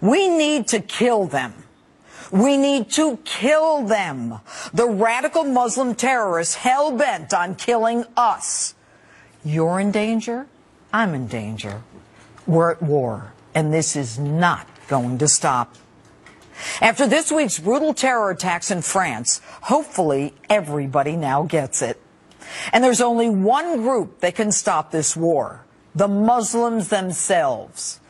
We need to kill them. We need to kill them. The radical Muslim terrorists hell-bent on killing us. You're in danger. I'm in danger. We're at war, and this is not going to stop. After this week's brutal terror attacks in France, hopefully everybody now gets it. And there's only one group that can stop this war: the Muslims themselves.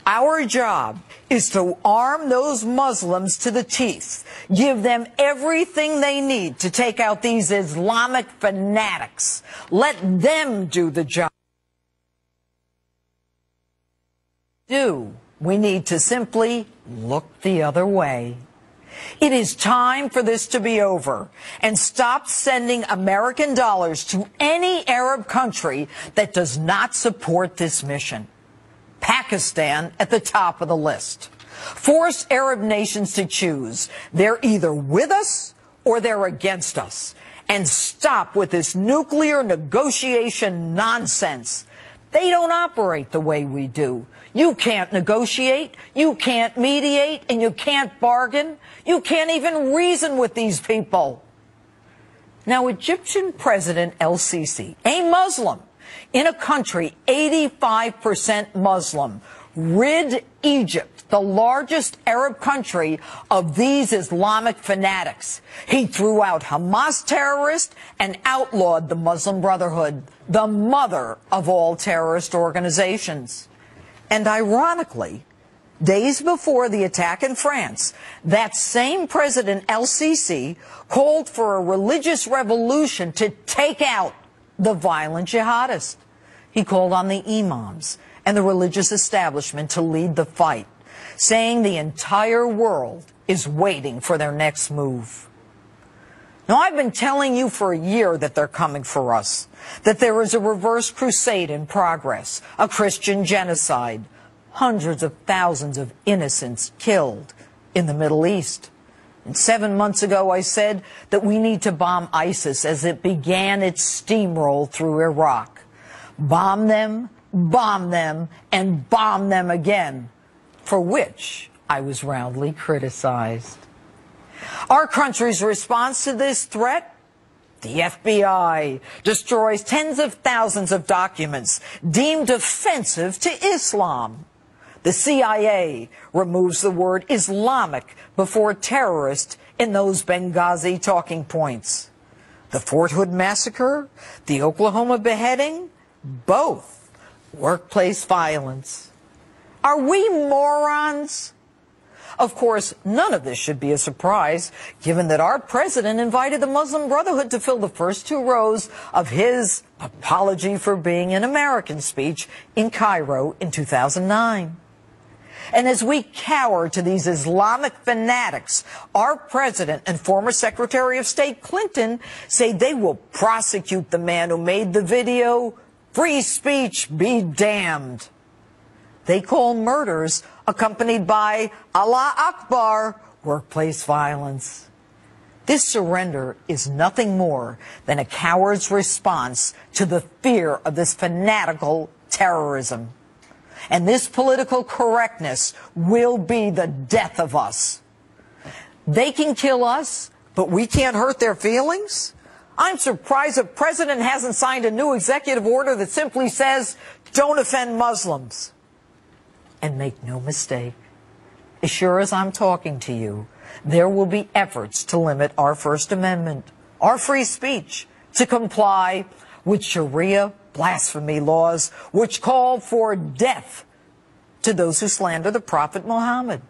Our job is to arm those Muslims to the teeth, give them everything they need to take out these Islamic fanatics. Let them do the job. We need to simply look the other way. It is time for this to be over and stop sending American dollars to any Arab country that does not support this mission. Pakistan at the top of the list. Force Arab nations to choose. They're either with us or they're against us. And stop with this nuclear negotiation nonsense. They don't operate the way we do. You can't negotiate, you can't mediate, and you can't bargain. You can't even reason with these people. Now, Egyptian President el-Sisi, a Muslim, in a country 85% Muslim, rid Egypt, the largest Arab country, of these Islamic fanatics. He threw out Hamas terrorists and outlawed the Muslim Brotherhood, the mother of all terrorist organizations. And ironically, days before the attack in France, that same President el-Sisi called for a religious revolution to take out the violent jihadists. He called on the imams and the religious establishment to lead the fight, saying the entire world is waiting for their next move. Now, I've been telling you for a year that they're coming for us, that there is a reverse crusade in progress, a Christian genocide, hundreds of thousands of innocents killed in the Middle East. And 7 months ago, I said that we need to bomb ISIS as it began its steamroll through Iraq. Bomb them, and bomb them again, for which I was roundly criticized. Our country's response to this threat? The FBI destroys tens of thousands of documents deemed offensive to Islam. The CIA removes the word Islamic before terrorist in those Benghazi talking points. The Fort Hood massacre, the Oklahoma beheading, both workplace violence. Are we morons? Of course, none of this should be a surprise, given that our president invited the Muslim Brotherhood to fill the first 2 rows of his apology for being an American speech in Cairo in 2009. And as we cower to these Islamic fanatics, our president and former Secretary of State Clinton say they will prosecute the man who made the video. Free speech be damned. They call murders accompanied by Allah Akbar workplace violence. This surrender is nothing more than a coward's response to the fear of this fanatical terrorism. And this political correctness will be the death of us. They can kill us, but we can't hurt their feelings? I'm surprised the president hasn't signed a new executive order that simply says, don't offend Muslims. And make no mistake, as sure as I'm talking to you, there will be efforts to limit our First Amendment, our free speech, to comply with Sharia blasphemy laws, which call for death to those who slander the Prophet Muhammad.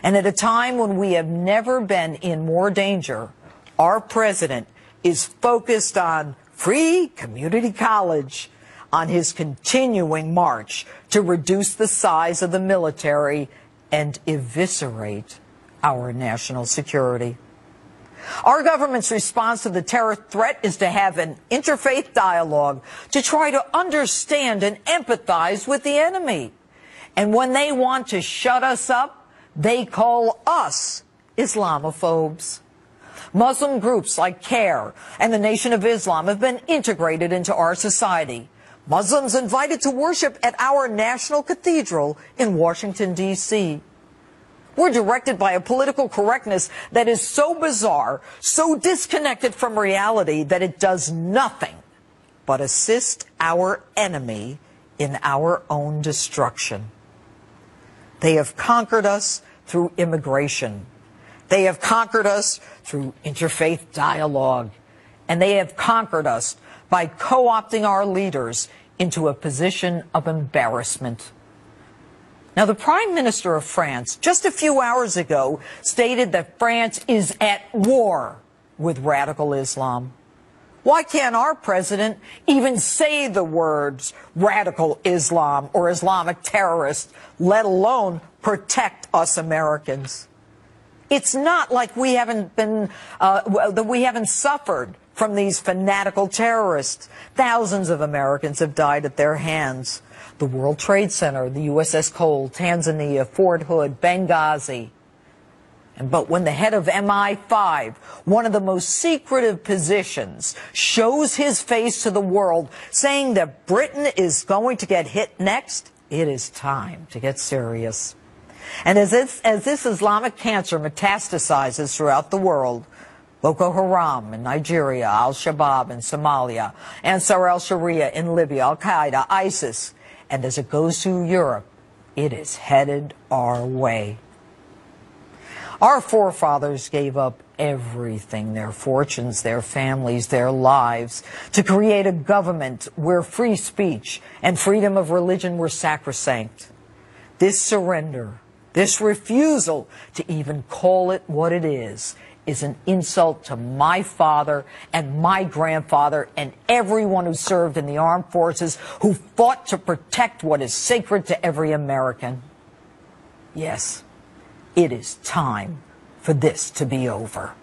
And at a time when we have never been in more danger, our president is focused on free community college, on his continuing march to reduce the size of the military and eviscerate our national security. Our government's response to the terror threat is to have an interfaith dialogue to try to understand and empathize with the enemy. And when they want to shut us up, they call us Islamophobes. Muslim groups like CARE and the Nation of Islam have been integrated into our society. Muslims invited to worship at our national cathedral in Washington, D.C. We're directed by a political correctness that is so bizarre, so disconnected from reality that it does nothing but assist our enemy in our own destruction. They have conquered us through immigration. They have conquered us through interfaith dialogue. And they have conquered us by co-opting our leaders into a position of embarrassment. Now, the Prime Minister of France, just a few hours ago, stated that France is at war with radical Islam. Why can't our president even say the words radical Islam or Islamic terrorist, let alone protect us Americans? It's not like we haven't been, that we haven't suffered from these fanatical terrorists. Thousands of Americans have died at their hands. The World Trade Center, the USS Cole, Tanzania, Fort Hood, Benghazi. But when the head of MI5, one of the most secretive positions, shows his face to the world saying that Britain is going to get hit next, it is time to get serious. And as this Islamic cancer metastasizes throughout the world, Boko Haram in Nigeria, Al-Shabaab in Somalia, Ansar al-Sharia in Libya, Al-Qaeda, ISIS, and as it goes through Europe, it is headed our way. Our forefathers gave up everything, their fortunes, their families, their lives, to create a government where free speech and freedom of religion were sacrosanct. This surrender, this refusal to even call it what it is an insult to my father and my grandfather and everyone who served in the armed forces, who fought to protect what is sacred to every American. Yes, it is time for this to be over.